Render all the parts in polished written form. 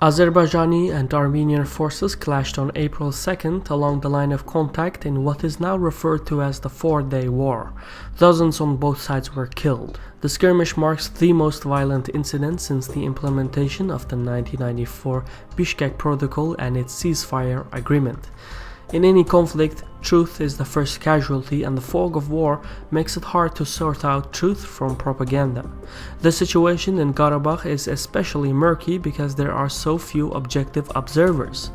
Azerbaijani and Armenian forces clashed on April 2nd along the line of contact in what is now referred to as the Four-Day War. Dozens on both sides were killed. The skirmish marks the most violent incident since the implementation of the 1994 Bishkek Protocol and its ceasefire agreement. In any conflict, truth is the first casualty, and the fog of war makes it hard to sort out truth from propaganda. The situation in Karabakh is especially murky because there are so few objective observers.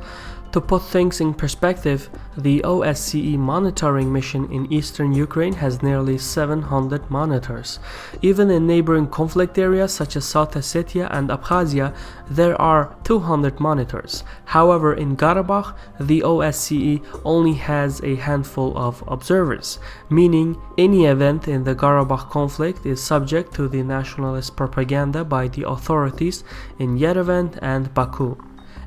To put things in perspective, the OSCE monitoring mission in eastern Ukraine has nearly 700 monitors. Even in neighboring conflict areas such as South Ossetia and Abkhazia, there are 200 monitors. However, in Karabakh, the OSCE only has a handful of observers, meaning any event in the Karabakh conflict is subject to the nationalist propaganda by the authorities in Yerevan and Baku.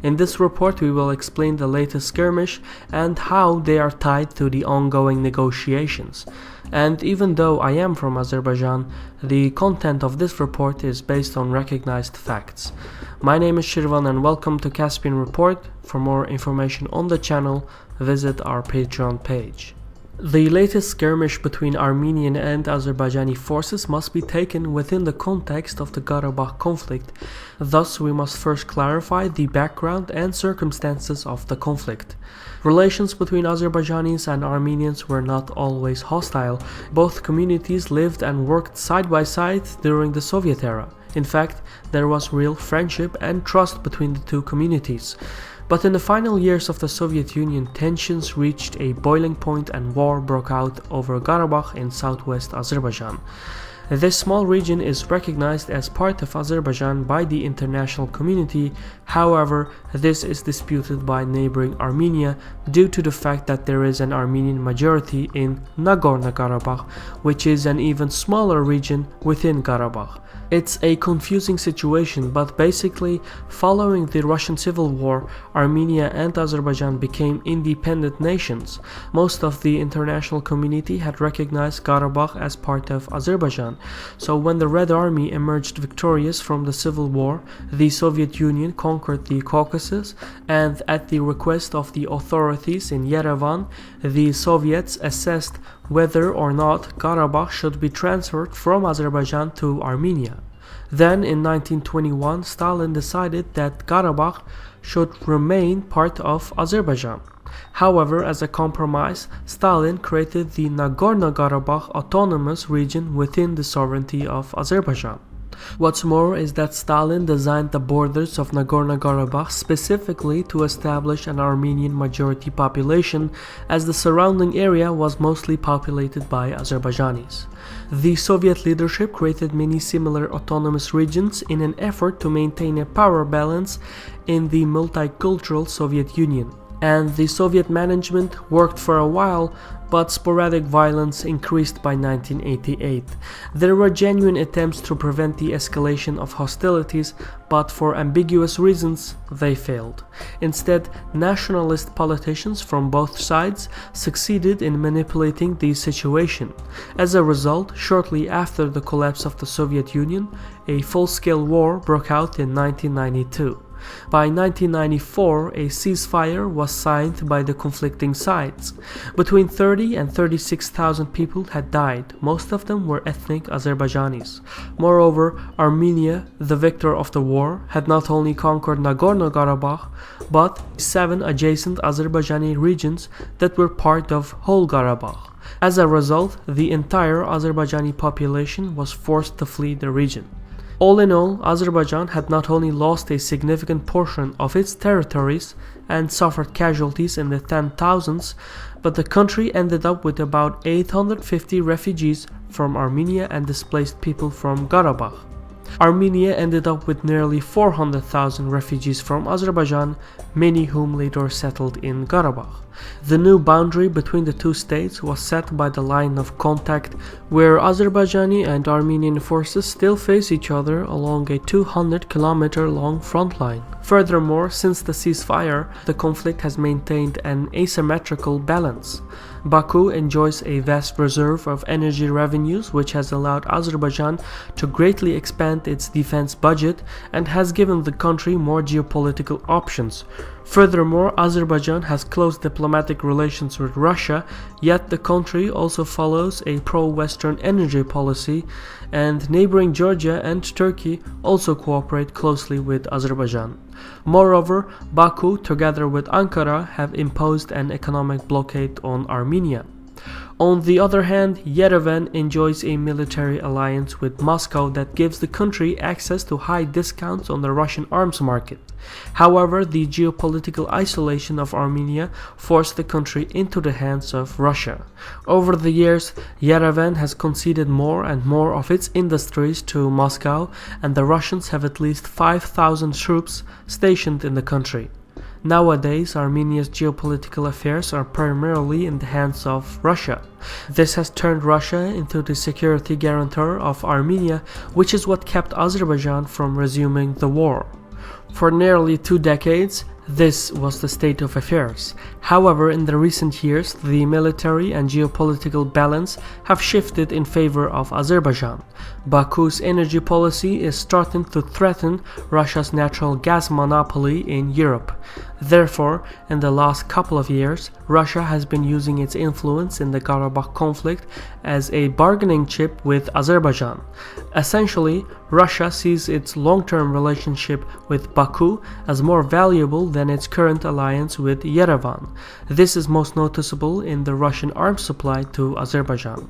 In this report, we will explain the latest skirmish and how they are tied to the ongoing negotiations. And even though I am from Azerbaijan, the content of this report is based on recognized facts. My name is Yerevan and welcome to Caspian Report. For more information on the channel, visit our Patreon page. The latest skirmish between Armenian and Azerbaijani forces must be taken within the context of the Karabakh conflict. Thus, we must first clarify the background and circumstances of the conflict. Relations between Azerbaijanis and Armenians were not always hostile. Both communities lived and worked side by side during the Soviet era. In fact, there was real friendship and trust between the two communities. But in the final years of the Soviet Union, tensions reached a boiling point and war broke out over Karabakh in southwest Azerbaijan. This small region is recognized as part of Azerbaijan by the international community. However, this is disputed by neighboring Armenia due to the fact that there is an Armenian majority in Nagorno-Karabakh, which is an even smaller region within Karabakh. It's a confusing situation, but basically, following the Russian Civil War, Armenia and Azerbaijan became independent nations. Most of the international community had recognized Karabakh as part of Azerbaijan. So when the Red Army emerged victorious from the Civil War, the Soviet Union conquered the Caucasus, and at the request of the authorities in Yerevan, the Soviets assessed whether or not Karabakh should be transferred from Azerbaijan to Armenia. Then in 1921, Stalin decided that Karabakh should remain part of Azerbaijan. However, as a compromise, Stalin created the Nagorno-Karabakh autonomous region within the sovereignty of Azerbaijan. What's more is that Stalin designed the borders of Nagorno-Karabakh specifically to establish an Armenian majority population, as the surrounding area was mostly populated by Azerbaijanis. The Soviet leadership created many similar autonomous regions in an effort to maintain a power balance in the multicultural Soviet Union. And the Soviet management worked for a while, but sporadic violence increased by 1988. There were genuine attempts to prevent the escalation of hostilities, but for ambiguous reasons, they failed. Instead, nationalist politicians from both sides succeeded in manipulating the situation. As a result, shortly after the collapse of the Soviet Union, a full-scale war broke out in 1992. By 1994, a ceasefire was signed by the conflicting sides. Between 30 and 36,000 people had died. Most of them were ethnic Azerbaijanis. Moreover, Armenia, the victor of the war, had not only conquered Nagorno-Karabakh, but 7 adjacent Azerbaijani regions that were part of whole Karabakh. As a result, the entire Azerbaijani population was forced to flee the region. All in all, Azerbaijan had not only lost a significant portion of its territories and suffered casualties in the 10,000s, but the country ended up with about 850 refugees from Armenia and displaced people from Karabakh. Armenia ended up with nearly 400,000 refugees from Azerbaijan, many whom later settled in Karabakh. The new boundary between the two states was set by the line of contact, where Azerbaijani and Armenian forces still face each other along a 200-kilometer-long front line. Furthermore, since the ceasefire, the conflict has maintained an asymmetrical balance. Baku enjoys a vast reserve of energy revenues, which has allowed Azerbaijan to greatly expand expand its defense budget and has given the country more geopolitical options. Furthermore, Azerbaijan has close diplomatic relations with Russia, yet the country also follows a pro-Western energy policy, and neighboring Georgia and Turkey also cooperate closely with Azerbaijan. Moreover, Baku, together with Ankara, have imposed an economic blockade on Armenia. On the other hand, Yerevan enjoys a military alliance with Moscow that gives the country access to high discounts on the Russian arms market. However, the geopolitical isolation of Armenia forced the country into the hands of Russia. Over the years, Yerevan has conceded more and more of its industries to Moscow, and the Russians have at least 5,000 troops stationed in the country. Nowadays, Armenia's geopolitical affairs are primarily in the hands of Russia. This has turned Russia into the security guarantor of Armenia, which is what kept Azerbaijan from resuming the war. For nearly 2 decades, this was the state of affairs. However, in the recent years, the military and geopolitical balance have shifted in favor of Azerbaijan. Baku's energy policy is starting to threaten Russia's natural gas monopoly in Europe. Therefore, in the last couple of years, Russia has been using its influence in the Karabakh conflict as a bargaining chip with Azerbaijan. Essentially, Russia sees its long-term relationship with Baku as more valuable than its current alliance with Yerevan. This is most noticeable in the Russian arms supply to Azerbaijan.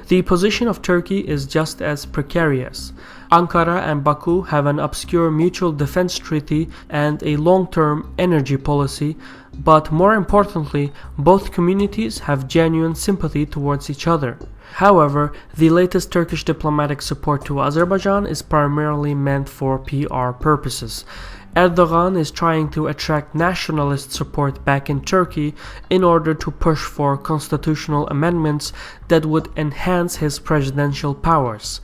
The position of Turkey is just as precarious. Ankara and Baku have an obscure mutual defense treaty and a long-term energy policy, but more importantly, both communities have genuine sympathy towards each other. However, the latest Turkish diplomatic support to Azerbaijan is primarily meant for PR purposes. Erdogan is trying to attract nationalist support back in Turkey in order to push for constitutional amendments that would enhance his presidential powers.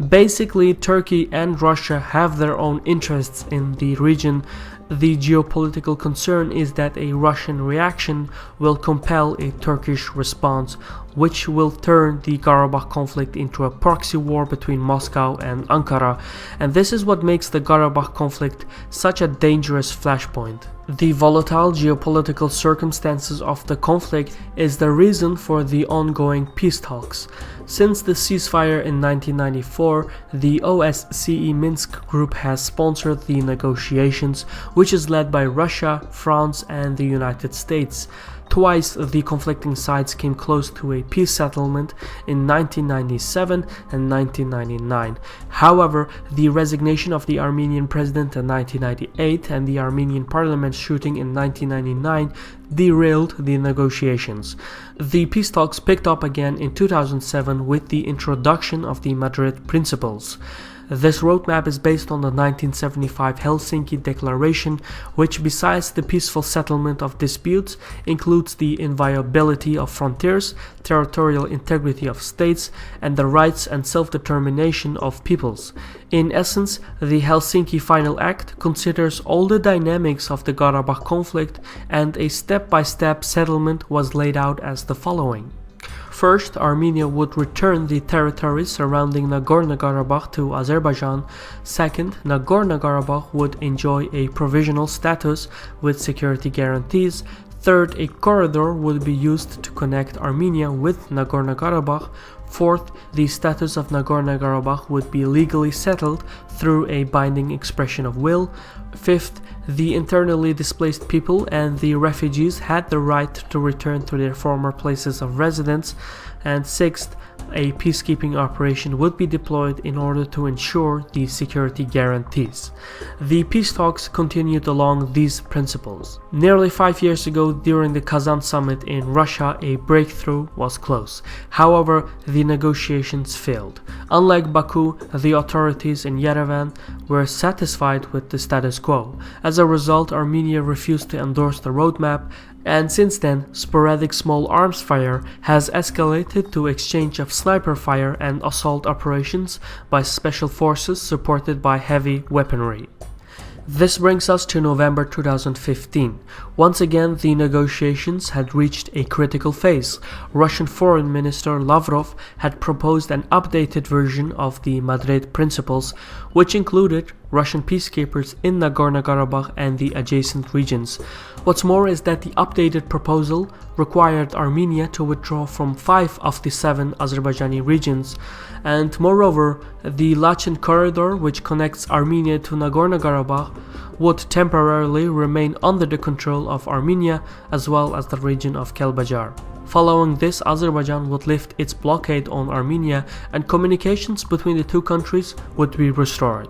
Basically, Turkey and Russia have their own interests in the region. The geopolitical concern is that a Russian reaction will compel a Turkish response, which will turn the Karabakh conflict into a proxy war between Moscow and Ankara, and this is what makes the Karabakh conflict such a dangerous flashpoint. The volatile geopolitical circumstances of the conflict is the reason for the ongoing peace talks. Since the ceasefire in 1994, the OSCE Minsk group has sponsored the negotiations, which is led by Russia, France, and the United States. Twice the conflicting sides came close to a peace settlement in 1997 and 1999. However, the resignation of the Armenian president in 1998 and the Armenian parliament shooting in 1999 derailed the negotiations. The peace talks picked up again in 2007 with the introduction of the Madrid Principles. This roadmap is based on the 1975 Helsinki Declaration, which besides the peaceful settlement of disputes, includes the inviolability of frontiers, territorial integrity of states, and the rights and self-determination of peoples. In essence, the Helsinki Final Act considers all the dynamics of the Karabakh conflict, and a step-by-step settlement was laid out as the following. First, Armenia would return the territories surrounding Nagorno-Karabakh to Azerbaijan. Second, Nagorno-Karabakh would enjoy a provisional status with security guarantees. Third, a corridor would be used to connect Armenia with Nagorno-Karabakh. Fourth, the status of Nagorno-Karabakh would be legally settled through a binding expression of will. Fifth, the internally displaced people and the refugees had the right to return to their former places of residence. And sixth, a peacekeeping operation would be deployed in order to ensure the security guarantees. The peace talks continued along these principles. Nearly 5 years ago, during the Kazan summit in Russia, a breakthrough was close. However, the negotiations failed. Unlike Baku, the authorities in Yerevan were satisfied with the status quo. As a result, Armenia refused to endorse the roadmap, and since then, sporadic small arms fire has escalated to exchange of sniper fire and assault operations by special forces supported by heavy weaponry. This brings us to November 2015. Once again, the negotiations had reached a critical phase. Russian Foreign Minister Lavrov had proposed an updated version of the Madrid Principles, which included Russian peacekeepers in Nagorno-Karabakh and the adjacent regions. What's more is that the updated proposal required Armenia to withdraw from 5 of the 7 Azerbaijani regions, and moreover, the Lachen corridor, which connects Armenia to Nagorno-Karabakh, would temporarily remain under the control of Armenia as well as the region of Kelbajar. Following this, Azerbaijan would lift its blockade on Armenia and communications between the two countries would be restored.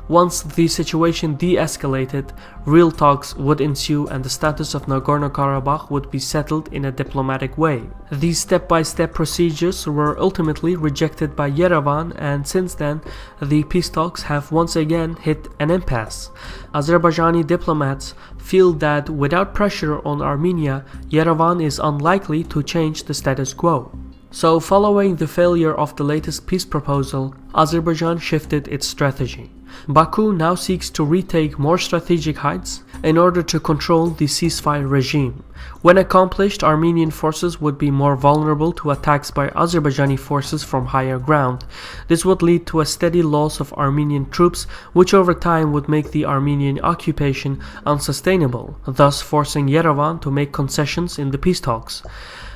Once the situation de-escalated, real talks would ensue and the status of Nagorno-Karabakh would be settled in a diplomatic way. These step-by-step procedures were ultimately rejected by Yerevan, and since then, the peace talks have once again hit an impasse. Azerbaijani diplomats feel that without pressure on Armenia, Yerevan is unlikely to change the status quo. So, following the failure of the latest peace proposal, Azerbaijan shifted its strategy. Baku now seeks to retake more strategic heights in order to control the ceasefire regime. When accomplished, Armenian forces would be more vulnerable to attacks by Azerbaijani forces from higher ground. This would lead to a steady loss of Armenian troops, which over time would make the Armenian occupation unsustainable, thus forcing Yerevan to make concessions in the peace talks.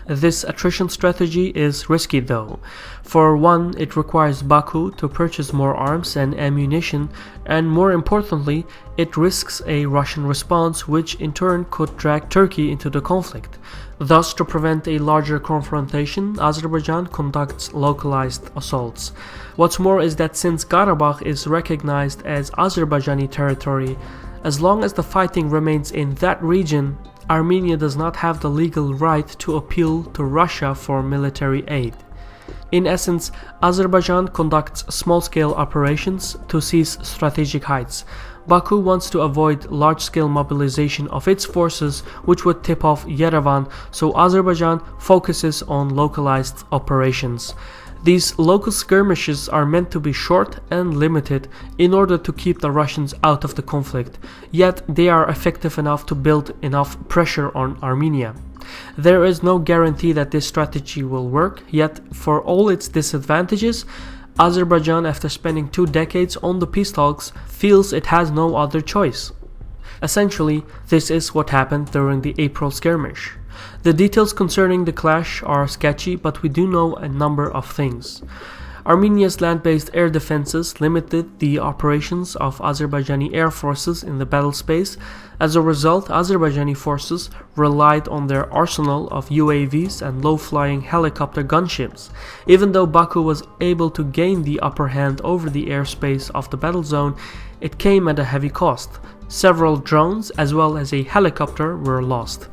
This attrition strategy is risky though. For one, it requires Baku to purchase more arms and ammunition, and more importantly, it risks a Russian response which in turn could drag Turkey into the conflict. Thus, to prevent a larger confrontation, Azerbaijan conducts localized assaults. What's more is that since Karabakh is recognized as Azerbaijani territory, as long as the fighting remains in that region, Armenia does not have the legal right to appeal to Russia for military aid. In essence, Azerbaijan conducts small-scale operations to seize strategic heights. Baku wants to avoid large-scale mobilization of its forces, which would tip off Yerevan, so Azerbaijan focuses on localized operations. These local skirmishes are meant to be short and limited in order to keep the Russians out of the conflict, yet they are effective enough to build enough pressure on Armenia. There is no guarantee that this strategy will work, yet for all its disadvantages, Azerbaijan, after spending 2 decades on the peace talks, feels it has no other choice. Essentially, this is what happened during the April skirmish. The details concerning the clash are sketchy, but we do know a number of things. Armenia's land-based air defenses limited the operations of Azerbaijani air forces in the battle space. As a result, Azerbaijani forces relied on their arsenal of UAVs and low-flying helicopter gunships. Even though Baku was able to gain the upper hand over the airspace of the battle zone, it came at a heavy cost. Several drones as well as a helicopter were lost.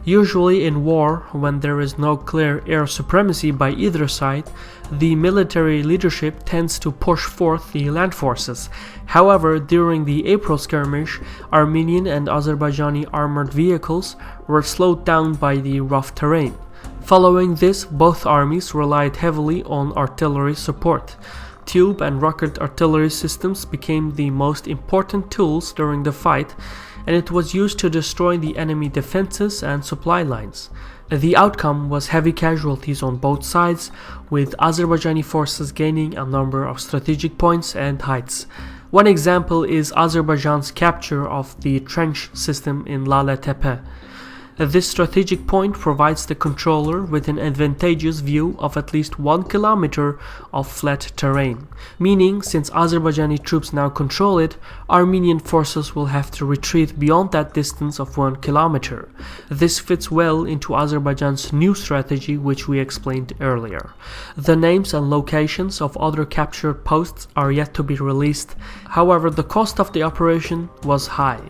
Usually in war, when there is no clear air supremacy by either side, the military leadership tends to push forth the land forces. However, during the April skirmish, Armenian and Azerbaijani armored vehicles were slowed down by the rough terrain. Following this, both armies relied heavily on artillery support. Tube and rocket artillery systems became the most important tools during the fight, and it was used to destroy the enemy defenses and supply lines. The outcome was heavy casualties on both sides, with Azerbaijani forces gaining a number of strategic points and heights. One example is Azerbaijan's capture of the trench system in Lale Tepe. This strategic point provides the controller with an advantageous view of at least 1 kilometer of flat terrain, meaning since Azerbaijani troops now control it, Armenian forces will have to retreat beyond that distance of 1 kilometer. This fits well into Azerbaijan's new strategy, which we explained earlier. The names and locations of other captured posts are yet to be released, however the cost of the operation was high.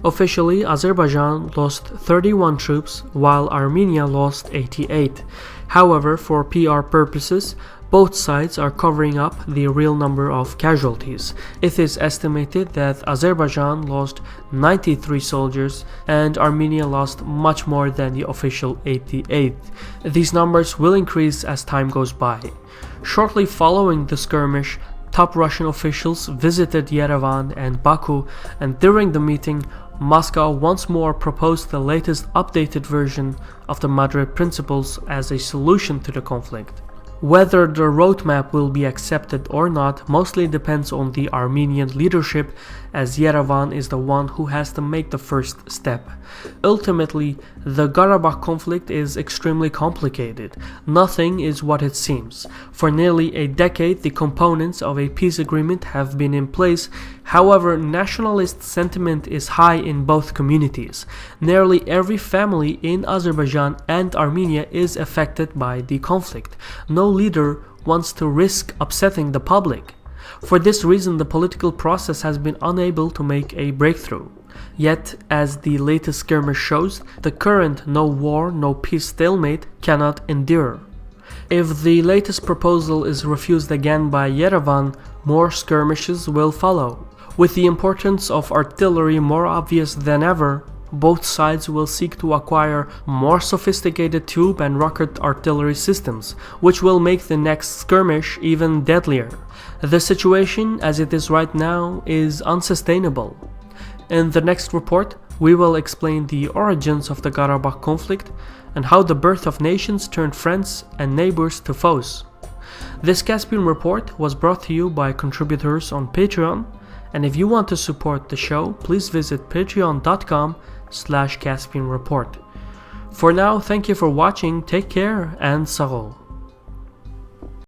Officially, Azerbaijan lost 31 troops, while Armenia lost 88. However, for PR purposes, both sides are covering up the real number of casualties. It is estimated that Azerbaijan lost 93 soldiers and Armenia lost much more than the official 88. These numbers will increase as time goes by. Shortly following the skirmish, Top Russian officials visited Yerevan and Baku, and during the meeting, Moscow once more proposed the latest updated version of the Madrid Principles as a solution to the conflict. Whether the roadmap will be accepted or not mostly depends on the Armenian leadership, as Yerevan is the one who has to make the first step. Ultimately, the Karabakh conflict is extremely complicated. Nothing is what it seems. For nearly a decade, the components of a peace agreement have been in place. However, nationalist sentiment is high in both communities. Nearly every family in Azerbaijan and Armenia is affected by the conflict. No leader wants to risk upsetting the public. For this reason, the political process has been unable to make a breakthrough. Yet, as the latest skirmish shows, the current no war, no peace stalemate cannot endure. If the latest proposal is refused again by Yerevan, more skirmishes will follow. With the importance of artillery more obvious than ever, both sides will seek to acquire more sophisticated tube and rocket artillery systems, which will make the next skirmish even deadlier. The situation as it is right now is unsustainable. In the next report, we will explain the origins of the Karabakh conflict and how the birth of nations turned friends and neighbors to foes. This Caspian Report was brought to you by contributors on Patreon, and if you want to support the show, please visit patreon.com/CaspianReport. For now, thank you for watching, take care, and Sarol.